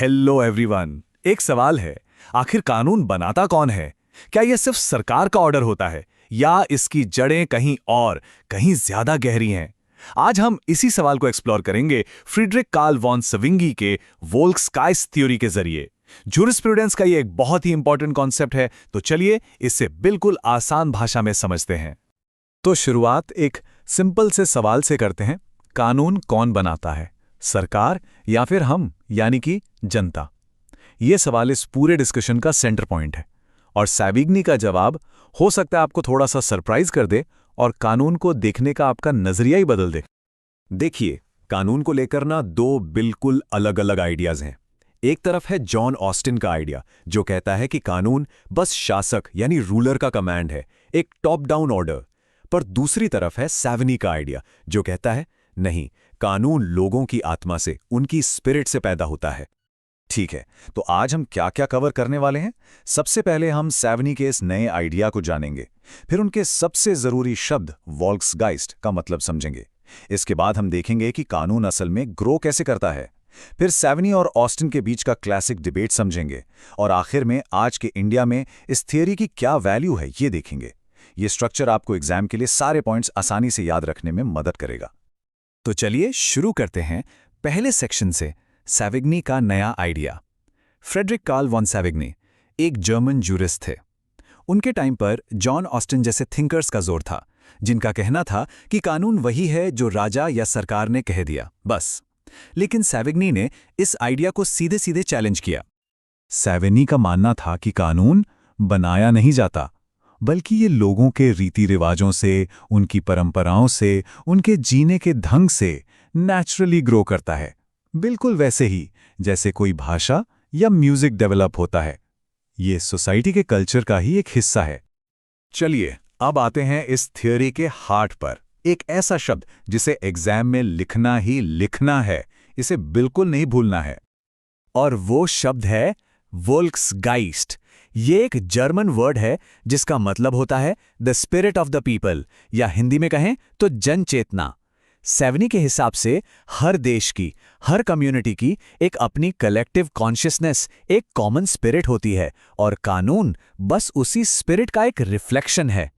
Hello everyone. एक सवाल है, आखिर कानून बनाता कौन है? क्या यह सिर्फ सरकार का ऑर्डर होता है या इसकी जड़ें कहीं और, कहीं ज्यादा गहरी हैं? आज हम इसी सवाल को एक्सप्लोर करेंगे फ्रीडरिक कार्ल वॉन सविंगी के वोल्क्सकाइस्ट थ्योरी के जरिए। जूरिस्प्रूडेंस का ये एक बहुत ही इंपॉर्टेंट कॉन्सेप्ट है, तो चलिए इसे बिल्कुल आसान भाषा में समझते हैं। तो शुरुआत एक सिंपल से सवाल से करते हैं। कानून कौन बनाता है, सरकार या फिर हम यानी कि जनता? यह सवाल इस पूरे डिस्कशन का सेंटर पॉइंट है और सैविग्नी का जवाब हो सकता है आपको थोड़ा सा सरप्राइज कर दे और कानून को देखने का आपका नजरिया ही बदल दे। देखिए, कानून को लेकर ना दो बिल्कुल अलग अलग आइडियाज हैं। एक तरफ है जॉन ऑस्टिन का आइडिया, जो कहता है कि कानून बस शासक यानी रूलर का कमांड है, एक टॉप डाउन ऑर्डर। पर दूसरी तरफ है सैविनी का आइडिया, जो कहता है नहीं, कानून लोगों की आत्मा से, उनकी स्पिरिट से पैदा होता है। ठीक है, तो आज हम क्या क्या कवर करने वाले हैं? सबसे पहले हम सैविनी के इस नए आइडिया को जानेंगे, फिर उनके सबसे जरूरी शब्द वोल्क्सगाइस्ट का मतलब समझेंगे। इसके बाद हम देखेंगे कि कानून असल में ग्रो कैसे करता है। फिर सैविनी और ऑस्टिन के बीच का क्लासिक डिबेट समझेंगे और आखिर में आज के इंडिया में इस थियरी की क्या वैल्यू है ये देखेंगे। ये स्ट्रक्चर आपको एग्जाम के लिए सारे पॉइंट्स आसानी से याद रखने में मदद करेगा। तो चलिए शुरू करते हैं पहले सेक्शन से, सैविग्नी का नया आइडिया। फ्रेडरिक कार्ल वॉन सैविग्नी एक जर्मन जूरिस्ट थे। उनके टाइम पर जॉन ऑस्टिन जैसे थिंकर्स का जोर था, जिनका कहना था कि कानून वही है जो राजा या सरकार ने कह दिया, बस। लेकिन सैविग्नी ने इस आइडिया को सीधे सीधे चैलेंज किया। सैविग्नी का मानना था कि कानून बनाया नहीं जाता, बल्कि ये लोगों के रीति रिवाजों से, उनकी परंपराओं से, उनके जीने के ढंग से नेचुरली ग्रो करता है, बिल्कुल वैसे ही जैसे कोई भाषा या म्यूजिक डेवलप होता है। ये सोसाइटी के कल्चर का ही एक हिस्सा है। चलिए अब आते हैं इस थियोरी के हार्ट पर, एक ऐसा शब्द जिसे एग्जाम में लिखना ही लिखना है, इसे बिल्कुल नहीं भूलना है। और वो शब्द है वोल्क्सगाइस्ट। ये एक जर्मन वर्ड है जिसका मतलब होता है the spirit of the people, या हिंदी में कहें तो जन चेतना। सैविनी के हिसाब से हर देश की, हर कम्युनिटी की एक अपनी कलेक्टिव कॉन्शियसनेस, एक कॉमन स्पिरिट होती है और कानून बस उसी स्पिरिट का एक रिफ्लेक्शन है।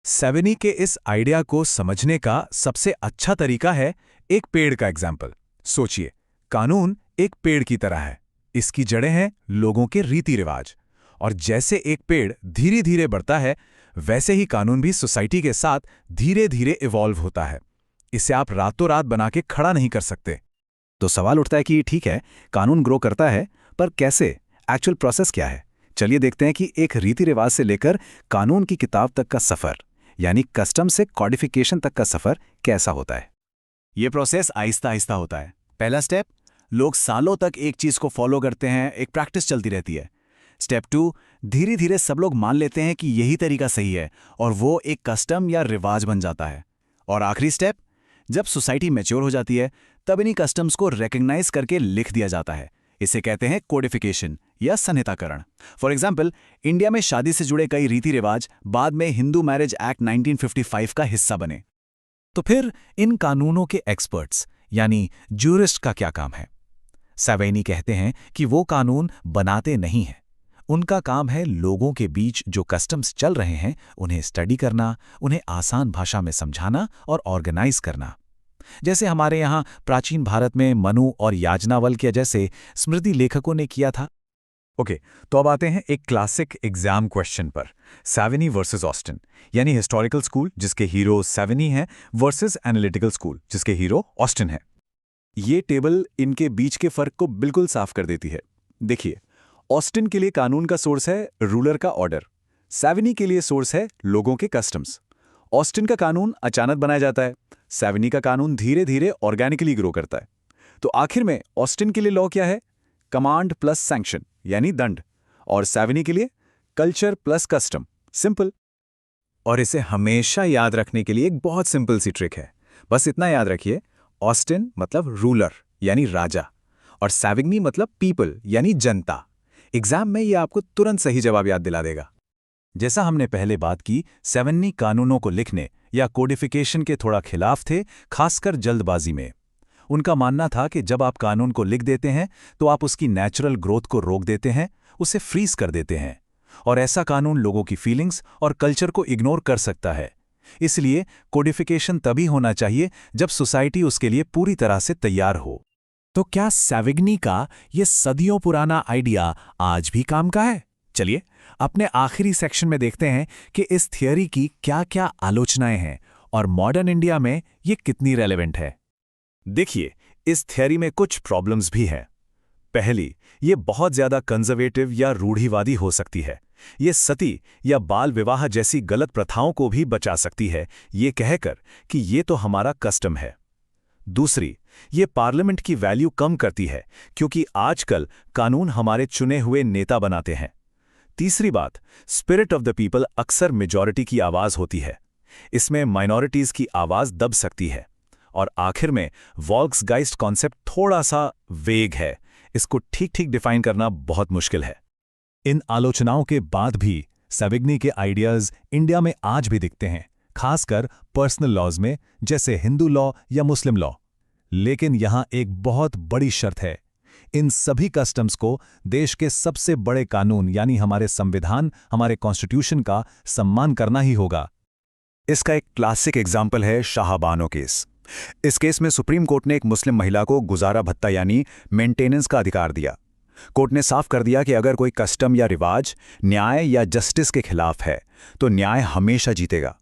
सैविनी के इस आइडिया को समझने का सबसे अच्छा तरीका है एक पेड़ का एग्जाम्पल। सोचिए, कानून एक पेड़ की तरह है। इसकी जड़ें हैं लोगों के रीति रिवाज, और जैसे एक पेड़ धीरे धीरे बढ़ता है, वैसे ही कानून भी सोसाइटी के साथ धीरे धीरे इवॉल्व होता है। इसे आप रातों रात बना के खड़ा नहीं कर सकते। तो सवाल उठता है कि ठीक है, कानून ग्रो करता है, पर कैसे? एक्चुअल प्रोसेस क्या है? चलिए देखते हैं कि एक रीति रिवाज से लेकर कानून की किताब तक का सफर, यानी कस्टम से कॉडिफिकेशन तक का सफर कैसा होता है। यह प्रोसेस आहिस्ता आहिस्ता होता है। पहला स्टेप, लोग सालों तक एक चीज को फॉलो करते हैं, एक प्रैक्टिस चलती रहती है। स्टेप 2, धीरे धीरे सब लोग मान लेते हैं कि यही तरीका सही है और वो एक कस्टम या रिवाज बन जाता है। और आखिरी स्टेप, जब सोसाइटी मैच्योर हो जाती है, तब इन्हीं कस्टम्स को रिकॉग्नाइज करके लिख दिया जाता है। इसे कहते हैं कोडिफिकेशन या संहिताकरण। फॉर एग्जाम्पल, इंडिया में शादी से जुड़े कई रीति रिवाज बाद में हिंदू मैरिज एक्ट 1955 का हिस्सा बने। तो फिर इन कानूनों के एक्सपर्ट्स यानी जूरिस्ट का क्या काम है? सैविनी कहते हैं कि वो कानून बनाते नहीं हैं। उनका काम है लोगों के बीच जो कस्टम्स चल रहे हैं उन्हें स्टडी करना, उन्हें आसान भाषा में समझाना और ऑर्गेनाइज करना। जैसे हमारे यहाँ प्राचीन भारत में मनु और याज्ञवल्क्य के जैसे स्मृति लेखकों ने किया था। ओके, तो अब आते हैं एक क्लासिक एग्जाम क्वेश्चन पर, सैविनी वर्सेस ऑस्टिन, यानी हिस्टोरिकल स्कूल जिसके हीरो सैविनी हैं वर्सेस एनालिटिकल स्कूल जिसके हीरो ऑस्टिन है। ये टेबल इनके बीच के फर्क को बिल्कुल साफ कर देती है। देखिए, ऑस्टिन के लिए कानून का सोर्स है रूलर का ऑर्डर, सैविनी के लिए सोर्स है लोगों के कस्टम्स। ऑस्टिन का कानून अचानक बनाया जाता है, सैविनी का कानून धीरे धीरे ऑर्गेनिकली ग्रो करता है। तो आखिर में ऑस्टिन के लिए लॉ क्या है? कमांड प्लस सैंक्शन यानी दंड, और सैविनी के लिए कल्चर प्लस कस्टम, सिंपल। और इसे हमेशा याद रखने के लिए एक बहुत सिंपल सी ट्रिक है। बस इतना याद रखिए, ऑस्टिन मतलब रूलर यानी राजा और सैविग्नी मतलब पीपल यानी जनता। एग्जाम में यह आपको तुरंत सही जवाब याद दिला देगा। जैसा हमने पहले बात की, सैविनी कानूनों को लिखने या कोडिफिकेशन के थोड़ा खिलाफ थे, खासकर जल्दबाजी में। उनका मानना था कि जब आप कानून को लिख देते हैं तो आप उसकी नेचुरल ग्रोथ को रोक देते हैं, उसे फ्रीज कर देते हैं। और ऐसा कानून लोगों की फीलिंग्स और कल्चर को इग्नोर कर सकता है। इसलिए कोडिफिकेशन तभी होना चाहिए जब सोसाइटी उसके लिए पूरी तरह से तैयार हो। तो क्या सैविग्नी का ये सदियों पुराना आइडिया आज भी काम का है? चलिए अपने आखिरी सेक्शन में देखते हैं कि इस थियरी की क्या-क्या आलोचनाएं हैं और मॉडर्न इंडिया में ये कितनी रेलेवेंट है। देखिए, इस थियरी में कुछ प्रॉब्लम्स भी हैं। पहली, ये बहुत ज्यादा कंजर्वेटिव या रूढ़िवादी हो सकती है। ये सती या बाल विवाह जैसी गलत प्रथाओं को भी बचा सकती है, ये कहकर कि ये तो हमारा कस्टम है। दूसरी, ये पार्लियामेंट की वैल्यू कम करती है क्योंकि आजकल कानून हमारे चुने हुए नेता बनाते हैं। तीसरी बात, स्पिरिट ऑफ द पीपल अक्सर मेजॉरिटी की आवाज होती है। इसमें माइनॉरिटीज की आवाज दब सकती है। और आखिर में वॉल्क्सगाइस्ट कॉन्सेप्ट थोड़ा सा वेग है, इसको ठीक-ठीक डिफाइन करना बहुत मुश्किल है। इन आलोचनाओं के बाद भी सैविग्नी के आइडियाज इंडिया में आज भी दिखते हैं, खासकर पर्सनल लॉज में, जैसे हिंदू लॉ या मुस्लिम लॉ। लेकिन यहां एक बहुत बड़ी शर्त है, इन सभी कस्टम्स को देश के सबसे बड़े कानून यानी हमारे संविधान, हमारे कॉन्स्टिट्यूशन का सम्मान करना ही होगा। इसका एक क्लासिक एग्जाम्पल है शाहबानो केस। इस केस में सुप्रीम कोर्ट ने एक मुस्लिम महिला को गुजारा भत्ता यानी मेंटेनेंस का अधिकार दिया। कोर्ट ने साफ कर दिया कि अगर कोई कस्टम या रिवाज न्याय या जस्टिस के खिलाफ है तो न्याय हमेशा जीतेगा।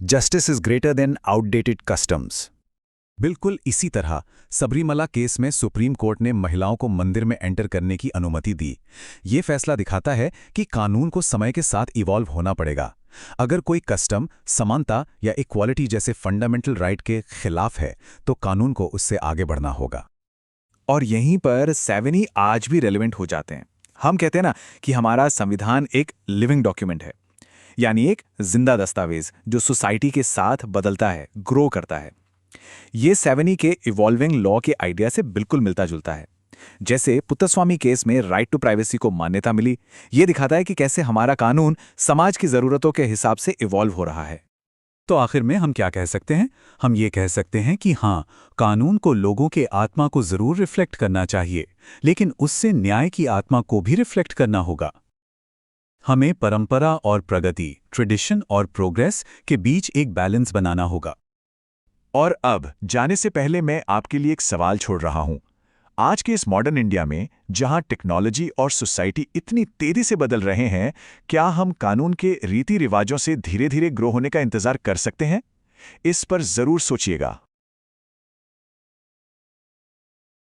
Justice is greater than outdated customs. बिल्कुल इसी तरह सबरीमला केस में सुप्रीम कोर्ट ने महिलाओं को मंदिर में एंटर करने की अनुमति दी। ये फैसला दिखाता है कि कानून को समय के साथ इवॉल्व होना पड़ेगा। अगर कोई कस्टम समानता या इक्वालिटी जैसे फंडामेंटल राइट के खिलाफ है तो कानून को उससे आगे बढ़ना होगा। और यहीं पर सैविग्नी आज भी रेलेवेंट हो जाते हैं। हम कहते हैं ना कि हमारा संविधान एक लिविंग डॉक्यूमेंट है, यानी एक जिंदा दस्तावेज जो सोसाइटी के साथ बदलता है, ग्रो करता है। ये सैविग्नी के इवॉल्विंग लॉ के आइडिया से बिल्कुल मिलता जुलता है। जैसे पुत्तस्वामी केस में राइट टू प्राइवेसी को मान्यता मिली, ये दिखाता है कि कैसे हमारा कानून समाज की जरूरतों के हिसाब से इवॉल्व हो रहा है। तो आखिर में हम क्या कह सकते हैं? हम ये कह सकते हैं कि हाँ, कानून को लोगों के आत्मा को जरूर रिफ्लेक्ट करना चाहिए, लेकिन उससे न्याय की आत्मा को भी रिफ्लेक्ट करना होगा। हमें परंपरा और प्रगति, ट्रेडिशन और प्रोग्रेस के बीच एक बैलेंस बनाना होगा। और अब जाने से पहले मैं आपके लिए एक सवाल छोड़ रहा हूं। आज के इस मॉडर्न इंडिया में जहां टेक्नोलॉजी और सोसाइटी इतनी तेजी से बदल रहे हैं, क्या हम कानून के रीति रिवाजों से धीरे-धीरे ग्रो होने का इंतजार कर सकते हैं? इस पर जरूर सोचिएगा।